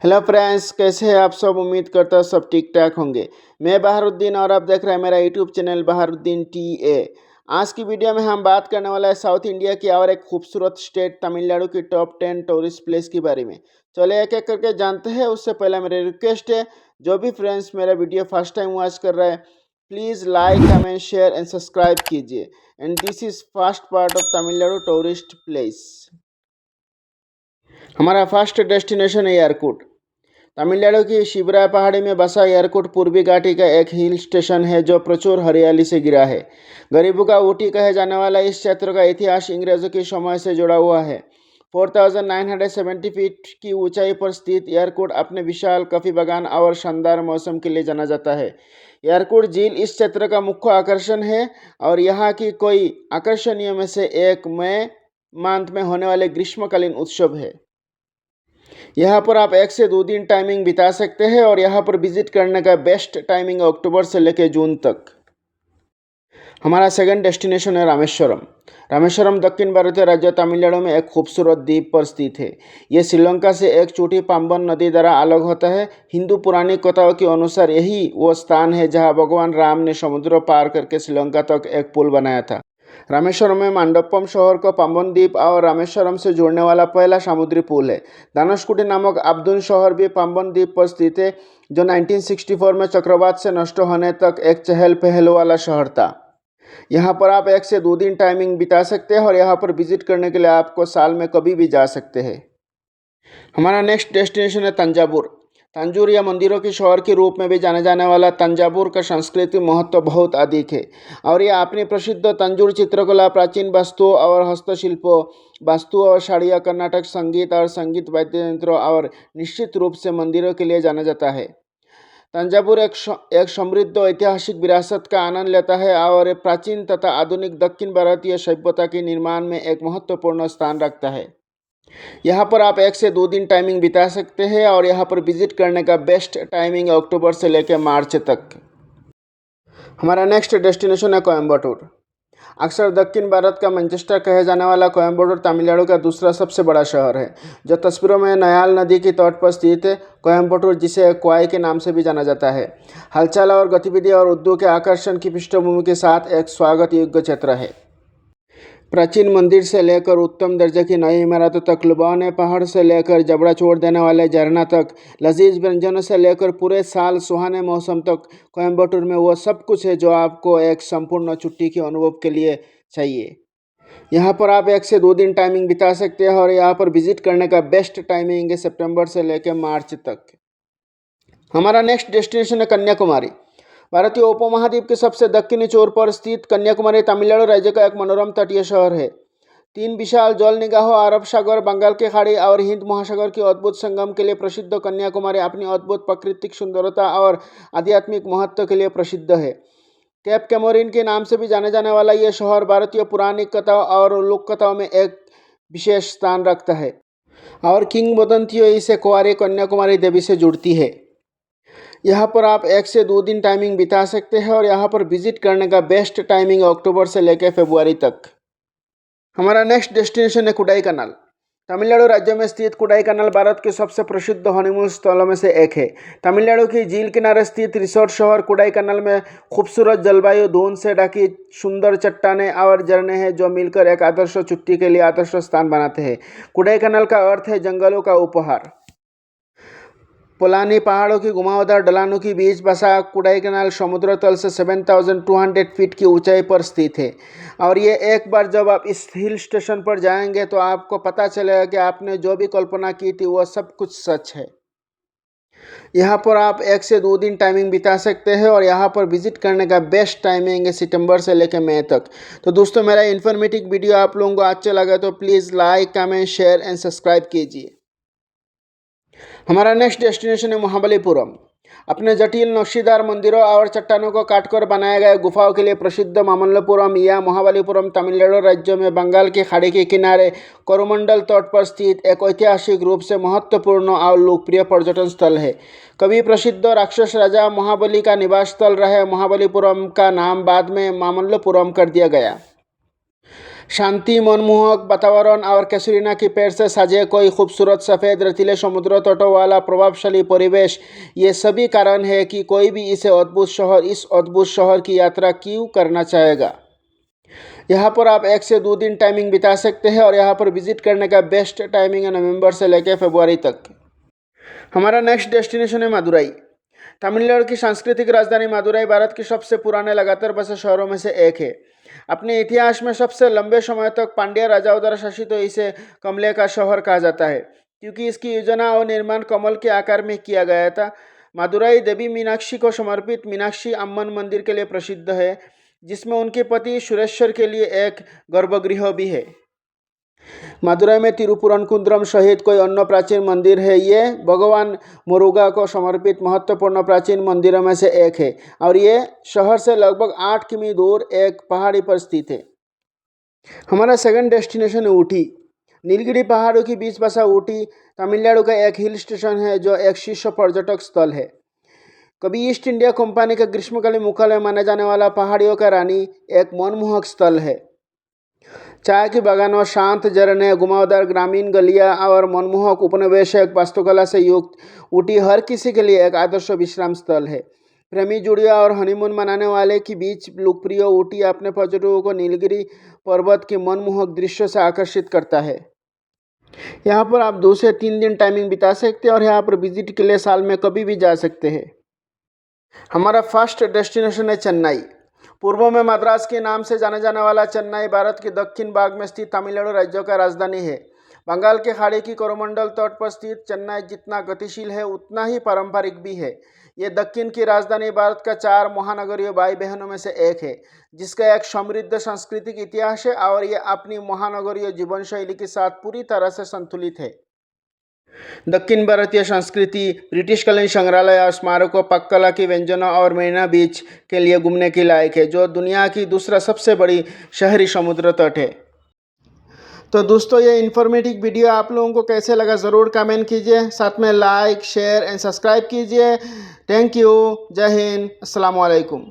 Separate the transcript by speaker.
Speaker 1: Hello friends, कैसे हैं आप सब। उम्मीद करता हूँ सब ठीक ठाक होंगे। मैं बहारुद्दीन और आप देख रहे हैं मेरा यूट्यूब चैनल बहारुद्दीन टी। आज की वीडियो में हम बात करने वाला है साउथ इंडिया की और एक खूबसूरत स्टेट तमिलनाडु की टॉप 10 टूरिस्ट प्लेस के बारे में। चलिए एक एक करके जानते हैं। उससे पहले मेरी रिक्वेस्ट है, जो भी फ्रेंड्स मेरा वीडियो फर्स्ट टाइम वॉच कर रहे हैं, please like comment share and subscribe कीजिए। And this is first part of Tamil Nadu tourist place. हमारा फर्स्ट डेस्टिनेशन है एयरकूट। तमिलनाडु की शिवराय पहाड़ी में बसा एयरकूट पूर्वी घाटी का एक हिल स्टेशन है जो प्रचुर हरियाली से घिरा है। गरीबों का ऊटी कहे जाने वाला इस क्षेत्र का इतिहास अंग्रेजों के समय से जुड़ा हुआ है। 4970 फीट की ऊंचाई पर स्थित एयरकूट अपने विशाल कॉफी बागान और शानदार मौसम के लिए जाना जाता है। एयरकूट झील इस क्षेत्र का मुख्य आकर्षण है और यहाँ की कोई आकर्षणीय में से एक मई माह में होने वाले ग्रीष्मकालीन उत्सव है। यहाँ पर आप 1 से 2 दिन टाइमिंग बिता सकते हैं और यहाँ पर विजिट करने का बेस्ट टाइमिंग अक्टूबर से लेकर जून तक। हमारा सेकंड डेस्टिनेशन है रामेश्वरम। रामेश्वरम दक्षिण भारतीय राज्य तमिलनाडु में एक खूबसूरत द्वीप पर स्थित है। ये श्रीलंका से एक छोटी पाम्बन नदी द्वारा अलग होता है। हिंदू पुरानी कथाओं के अनुसार यही वो स्थान है जहाँ भगवान राम ने समुद्र पार करके श्रीलंका तक एक पुल बनाया था। रामेश्वरम में मांडवम शहर को पाम्बन द्वीप और रामेश्वरम से जोड़ने वाला पहला समुद्री पुल है। धनुषकोडी नामक अब्दुल शहर भी पाम्बन द्वीप पर स्थित है, जो 1964 में चक्रवात से नष्ट होने तक एक चहल पहल वाला शहर था। यहाँ पर आप 1 से 2 दिन टाइमिंग बिता सकते हैं और यहाँ पर विजिट करने के लिए आपको साल में कभी भी जा सकते हैं। हमारा नेक्स्ट डेस्टिनेशन है तंजावुर। तंजूर या मंदिरों के शहर के रूप में भी जाने जाने वाला तंजावुर का सांस्कृतिक महत्व बहुत अधिक है और यह अपनी प्रसिद्ध तंजूर चित्रकला, प्राचीन वस्तुओं और हस्तशिल्पों, वास्तु और साड़ियाँ, कर्नाटक संगीत और संगीत वाद्य यंत्रों और निश्चित रूप से मंदिरों के लिए जाना जाता है। तंजावुर एक समृद्ध ऐतिहासिक विरासत का आनंद लेता है और प्राचीन तथा आधुनिक दक्षिण भारतीय सभ्यता के निर्माण में एक महत्वपूर्ण स्थान रखता है। यहाँ पर आप 1 से 2 दिन टाइमिंग बिता सकते हैं और यहाँ पर विजिट करने का बेस्ट टाइमिंग अक्टूबर से लेकर मार्च तक। हमारा नेक्स्ट डेस्टिनेशन है कोयम्बटूर। अक्सर दक्षिण भारत का मैनचेस्टर कहे जाने वाला कोयम्बटूर तमिलनाडु का दूसरा सबसे बड़ा शहर है, जो तस्वीरों में नयाल नदी की तट पर स्थित है। कोयम्बटूर, जिसे क्वाई के नाम से भी जाना जाता है, हलचल और गतिविधि और उद्योग के आकर्षण की पृष्ठभूमि के साथ एक स्वागत योग्य क्षेत्र है। प्राचीन मंदिर से लेकर उत्तम दर्जे की नई इमारतों तक, लुभावने पहाड़ से लेकर जबड़ा छोड़ देने वाले झरना तक, लजीज व्यंजनों से लेकर पूरे साल सुहाने मौसम तक, कोयम्बटूर में वो सब कुछ है जो आपको एक संपूर्ण छुट्टी के अनुभव के लिए चाहिए। यहाँ पर आप 1 से 2 दिन टाइमिंग बिता सकते हैं और यहाँ पर विजिट करने का बेस्ट टाइमिंग है सितंबर से लेकर मार्च तक। हमारा नेक्स्ट डेस्टिनेशन है कन्याकुमारी। भारतीय उपमहाद्वीप के सबसे दक्षिणी छोर पर स्थित कन्याकुमारी तमिलनाडु राज्य का एक मनोरम तटीय शहर है। 3 विशाल जल निगाहों, अरब सागर, बंगाल की खाड़ी और हिंद महासागर के अद्भुत संगम के लिए प्रसिद्ध कन्याकुमारी अपनी अद्भुत प्राकृतिक सुंदरता और आध्यात्मिक महत्व के लिए प्रसिद्ध है। कैप कैमोरिन के नाम से भी जाने जाने वाला यह शहर भारतीय पौराणिक कथाओं और लोक कथाओं में एक विशेष स्थान रखता है और किंवदंतियों इसे कुंवारी कन्याकुमारी देवी से जुड़ती है। यहाँ पर आप 1 से 2 दिन टाइमिंग बिता सकते हैं और यहाँ पर विजिट करने का बेस्ट टाइमिंग अक्टूबर से लेकर फरवरी तक। हमारा नेक्स्ट डेस्टिनेशन है कोडाईकनाल। तमिलनाडु राज्य में स्थित कोडाईकनाल भारत के सबसे प्रसिद्ध हनीमून स्थलों में से एक है। तमिलनाडु की झील किनारे स्थित रिसोर्ट शहर कोडाईकनाल में खूबसूरत जलवायु, धुंध से ढकी सुंदर चट्टानें और झरने हैं जो मिलकर एक आदर्श छुट्टी के लिए आदर्श स्थान बनाते हैं। कोडाईकनाल का अर्थ है जंगलों का उपहार। पोलानी पहाड़ों की घुमावदार ढलानों के बीच बसा कोडाईकनाल समुद्र तल से 7200 फीट की ऊंचाई पर स्थित है और ये एक बार जब आप इस हिल स्टेशन पर जाएंगे तो आपको पता चलेगा कि आपने जो भी कल्पना की थी वो सब कुछ सच है। यहाँ पर आप 1 से 2 दिन टाइमिंग बिता सकते हैं और यहाँ पर विजिट करने का बेस्ट टाइमिंग है सितंबर से लेकर मई तक। तो दोस्तों, मेरा इन्फॉर्मेटिव वीडियो आप लोगों को अच्छा लगा तो please like comment share and subscribe कीजिए। हमारा नेक्स्ट डेस्टिनेशन है महाबलीपुरम। अपने जटिल नक्शीदार मंदिरों और चट्टानों को काटकर बनाए गए गुफाओं के लिए प्रसिद्ध मामल्लपुरम या महाबलीपुरम तमिलनाडु राज्य में बंगाल की खाड़ी के किनारे कोरोमंडल तट पर स्थित एक ऐतिहासिक रूप से महत्वपूर्ण और लोकप्रिय पर्यटन स्थल है। कभी प्रसिद्ध राक्षस राजा महाबली का निवास स्थल रहे महाबलीपुरम का नाम बाद में मामल्लपुरम कर दिया गया। शांति, मनमोहक वातावरण और कैसरीना की पेड़ से सजे कोई खूबसूरत सफ़ेद रेतीले समुद्र तटों वाला प्रभावशाली परिवेश, ये सभी कारण है कि कोई भी इस अद्भुत शहर की यात्रा क्यों करना चाहेगा। यहाँ पर आप 1 से 2 दिन टाइमिंग बिता सकते हैं और यहाँ पर विजिट करने का बेस्ट टाइमिंग है नवंबर से लेकर फरवरी तक। हमारा नेक्स्ट डेस्टिनेशन है मदुरई। तमिलनाडु की सांस्कृतिक राजधानी मदुरई भारत के सबसे पुराने लगातार बसे शहरों में से एक है। अपने इतिहास में सबसे लंबे समय तक पांड्या राजाओं द्वारा शासित तो इसे कमले का शहर कहा जाता है, क्योंकि इसकी योजना और निर्माण कमल के आकार में किया गया था। मदुरई देवी मीनाक्षी को समर्पित मीनाक्षी अम्मन मंदिर के लिए प्रसिद्ध है, जिसमें उनके पति सुरेश्वर के लिए एक गर्भगृह भी है। मदुरई में तिरुपुरनकुंद्रम सहित कोई अन्य प्राचीन मंदिर है। ये भगवान मुरुगा को समर्पित महत्वपूर्ण प्राचीन मंदिरों में से एक है और ये शहर से लगभग 8 किमी दूर एक पहाड़ी पर स्थित है। हमारा सेकंड डेस्टिनेशन है ऊटी। नीलगिरी पहाड़ों के बीच बसा ऊटी तमिलनाडु का एक हिल स्टेशन है जो एक शीर्ष पर्यटक स्थल है। कभी ईस्ट इंडिया कंपनी का ग्रीष्मकालीन मुख्यालय माना जाने वाला पहाड़ियों का रानी एक मनमोहक स्थल है। चाय की बागानों, शांत झरने, घुमावदार ग्रामीण गलियां और मनमोहक उपनिवेशक वास्तुकला से युक्त ऊटी हर किसी के लिए एक आदर्श विश्राम स्थल है। प्रेमी जोड़ियों और हनीमून मनाने वाले के बीच लोकप्रिय ऊटी अपने पर्यटकों को नीलगिरी पर्वत के मनमोहक दृश्य से आकर्षित करता है। यहाँ पर आप 2 से 3 दिन टाइमिंग बिता सकते हैं और यहाँ पर विजिट के लिए साल में कभी भी जा सकते हैं। हमारा फर्स्ट डेस्टिनेशन है चेन्नई। पूर्व में मद्रास के नाम से जाने जाने वाला चेन्नई भारत के दक्षिण भाग में स्थित तमिलनाडु राज्य का राजधानी है। बंगाल के खाड़ी की कोरोमंडल तट पर स्थित चेन्नई जितना गतिशील है उतना ही पारंपरिक भी है। ये दक्षिण की राजधानी भारत का 4 महानगरीय भाई बहनों में से एक है, जिसका एक समृद्ध सांस्कृतिक इतिहास है और ये अपनी महानगरीय जीवन शैली के साथ पूरी तरह से संतुलित है। दक्षिण भारतीय संस्कृति, ब्रिटिशकालीन संग्रहालय और स्मारकों, पक्कला की व्यंजनों और मरीना बीच के लिए घूमने के लायक है, जो दुनिया की दूसरा सबसे बड़ी शहरी समुद्र तट है। तो दोस्तों, ये इन्फॉर्मेटिव वीडियो आप लोगों को कैसे लगा ज़रूर कमेंट कीजिए, साथ में लाइक, शेयर एंड सब्सक्राइब कीजिए। Thank you. जय हिंद। अस्सलाम वालेकुम।